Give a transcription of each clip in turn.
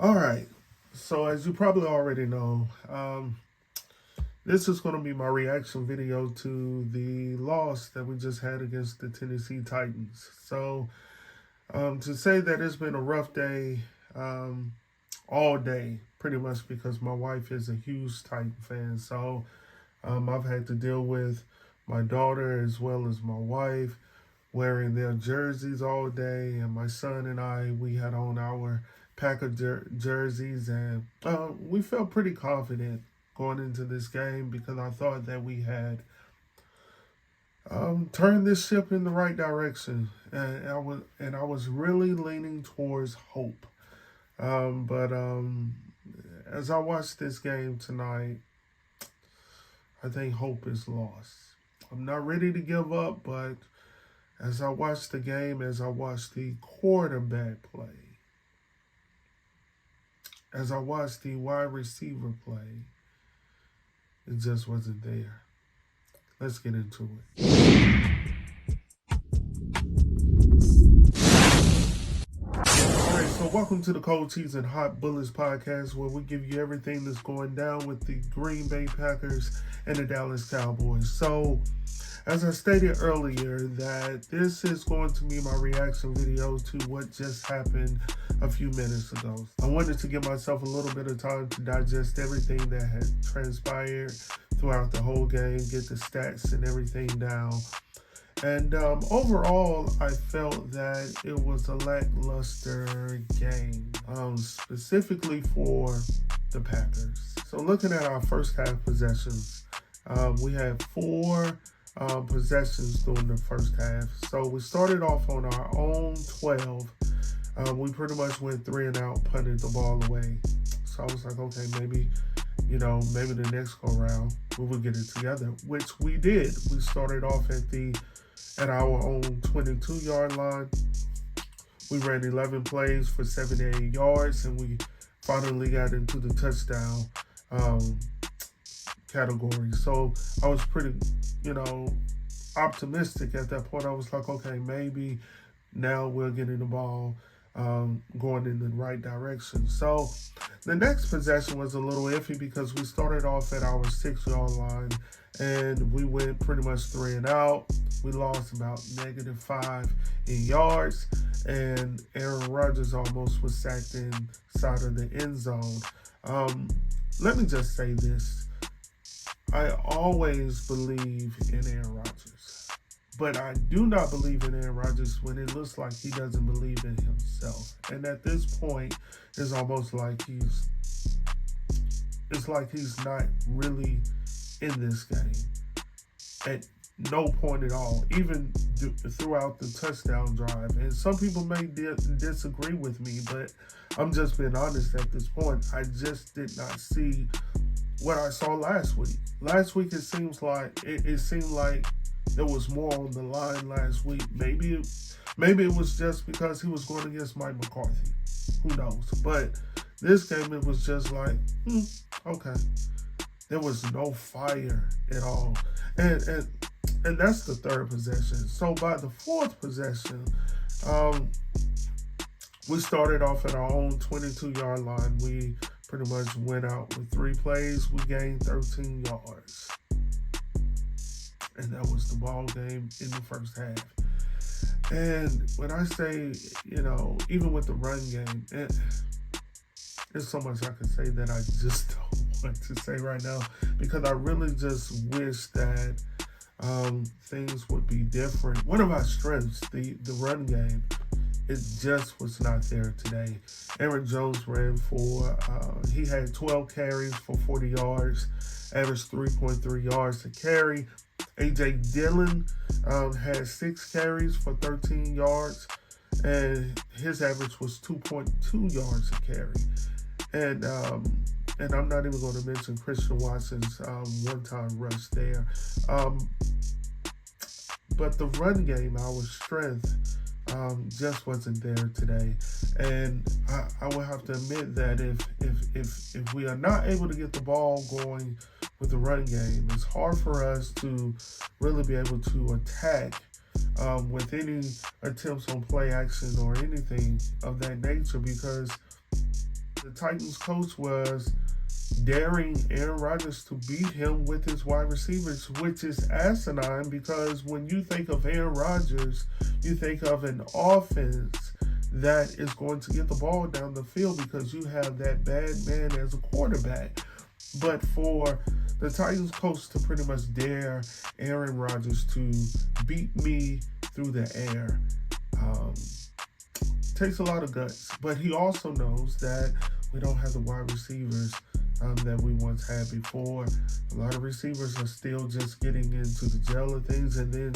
All right. So as you probably already know, this is going to be my reaction video to the loss that we just had against the Tennessee Titans. So to say that it's been a rough day all day, pretty much because my wife is a huge Titan fan. So I've had to deal with my daughter as well as my wife wearing their jerseys all day, and my son and we had on our Packer jerseys, and we felt pretty confident going into this game because I thought that we had turned this ship in the right direction, and I was really leaning towards hope. But as I watched this game tonight, I think hope is lost. I'm not ready to give up, but as I watched the game, as I watched the quarterback play, as I watched the wide receiver play, it just wasn't there. Let's get into it. All right, so welcome to the Cold Cheese and Hot Bullets podcast, where we give you everything that's going down with the Green Bay Packers and the Dallas Cowboys. So, as I stated earlier, that this is going to be my reaction video to what just happened a few minutes ago. I wanted to give myself a little bit of time to digest everything that had transpired throughout the whole game, get the stats and everything down. And overall, I felt that it was a lackluster game, specifically for the Packers. So looking at our first half possessions, we had four possessions during the first half. So we started off on our own 12. We pretty much went 3 and out, punted the ball away. So I was like, okay, maybe the next go round we will get it together, which we did. We started off at our own 22-yard line. We ran 11 plays for 78 yards, and we finally got into the touchdown category. So I was pretty, optimistic at that point. I was like, okay, maybe now we're getting the ball going in the right direction. So the next possession was a little iffy because we started off at our 6-yard line and we went pretty much 3 and out. We lost about -5 in yards, and Aaron Rodgers almost was sacked inside of the end zone. Let me just say this. I always believe in Aaron Rodgers, but I do not believe in Aaron Rodgers when it looks like he doesn't believe in himself. And at this point, it's almost like he's not really in this game at no point at all, even throughout the touchdown drive. And some people may disagree with me, but I'm just being honest at this point. I just did not see what I saw last week. Last week, it seemed like there was more on the line last week. Maybe it was just because he was going against Mike McCarthy. Who knows? But this game, it was just like, okay. There was no fire at all. And that's the third possession. So by the fourth possession, we started off at our own 22-yard line. We pretty much went out with 3 plays. We gained 13 yards. And that was the ball game in the first half. And when I say, even with the run game, there's so much I can say that I just don't want to say right now, because I really just wish that things would be different. One of our strengths, the run game, it just was not there today. Aaron Jones he had 12 carries for 40 yards, averaged 3.3 yards a carry. A.J. Dillon had 6 carries for 13 yards, and his average was 2.2 yards a carry. And I'm not even going to mention Christian Watson's one-time rush there. But the run game, our strength, just wasn't there today. And I will have to admit that if we are not able to get the ball going with the run game, it's hard for us to really be able to attack with any attempts on play action or anything of that nature, because The Titans coach was daring Aaron Rodgers to beat him with his wide receivers, which is asinine because when you think of Aaron Rodgers, you think of an offense that is going to get the ball down the field because you have that bad man as a quarterback. But for the Titans coach to pretty much dare Aaron Rodgers to beat me through the air takes a lot of guts. But he also knows that we don't have the wide receivers that we once had before. A lot of receivers are still just getting into the gel of things, and then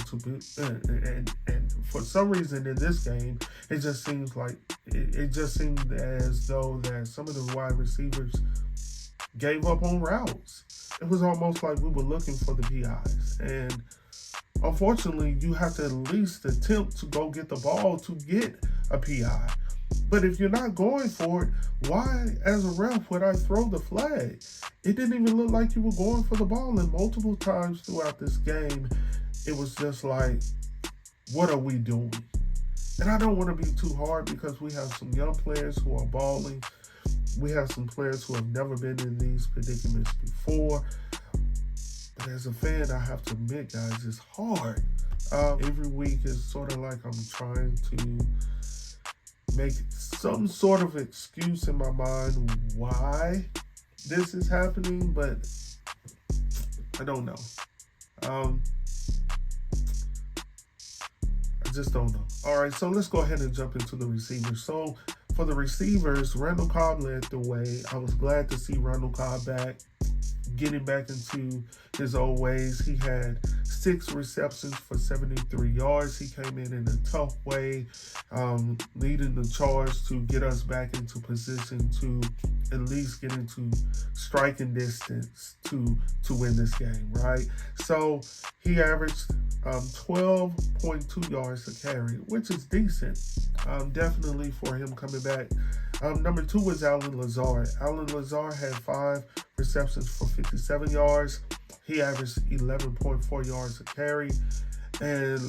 and for some reason in this game, it just seems like it just seemed as though that some of the wide receivers gave up on routes. It was almost like we were looking for the PIs, and unfortunately, you have to at least attempt to go get the ball to get a PI. But if you're not going for it, why, as a ref, would I throw the flag? It didn't even look like you were going for the ball. And multiple times throughout this game, it was just like, what are we doing? And I don't want to be too hard because we have some young players who are balling. We have some players who have never been in these predicaments before. But as a fan, I have to admit, guys, it's hard. Every week is sort of like I'm trying to make some sort of excuse in my mind why this is happening, but I don't know. I just don't know. All right, so let's go ahead and jump into the receivers. So for the receivers, Randall Cobb led the way. I was glad to see Randall Cobb back, getting back into his old ways. He had 6 receptions for 73 yards. He came in a tough way, leading the charge to get us back into position to at least get into striking distance to win this game, right? So he averaged 12.2 yards a carry, which is decent, definitely for him coming back. Number 2 was Allen Lazard. Allen Lazard had 5 receptions for 57 yards. He averaged 11.4 yards a carry. And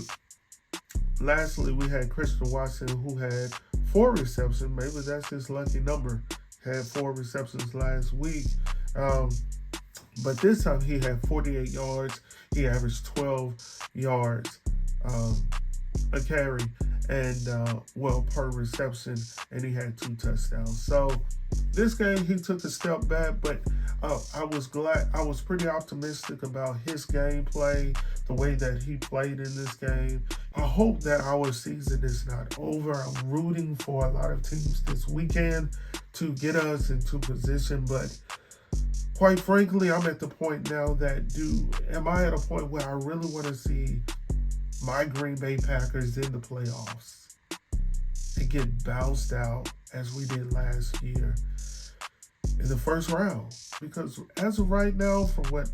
lastly, we had Christian Watson, who had 4 receptions. Maybe that's his lucky number. Had 4 receptions last week. But this time he had 48 yards. He averaged 12 yards a carry and per reception, and he had 2 touchdowns. So this game he took a step back, but I was pretty optimistic about his gameplay, the way that he played in this game. I hope that our season is not over. I'm rooting for a lot of teams this weekend to get us into position, but quite frankly, I'm at the point now that am I at a point where I really want to see my Green Bay Packers in the playoffs and get bounced out as we did last year in the first round? Because as of right now, from what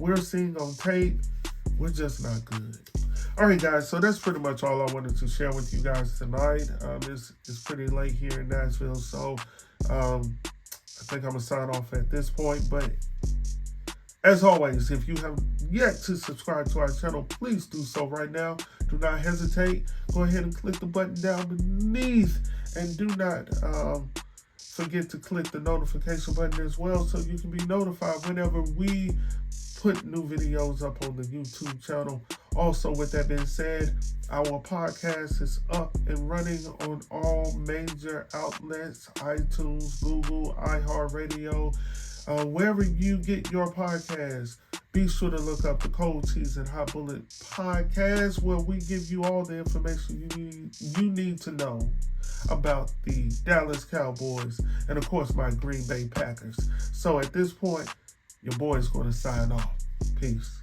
we're seeing on tape, we're just not good. All right, guys, so that's pretty much all I wanted to share with you guys tonight. It's pretty late here in Nashville, so I think I'm going to sign off at this point. But as always, if you have yet to subscribe to our channel, please do so right now. Do not hesitate. Go ahead and click the button down beneath, and do not forget to click the notification button as well so you can be notified whenever we put new videos up on the YouTube channel. Also, with that being said, our podcast is up and running on all major outlets: iTunes, Google, iHeartRadio, wherever you get your podcast. Be sure to look up the Cold Cheese and Hot Bullet podcast, where we give you all the information you need to know about the Dallas Cowboys and, of course, my Green Bay Packers. So at this point, your boy is going to sign off. Peace.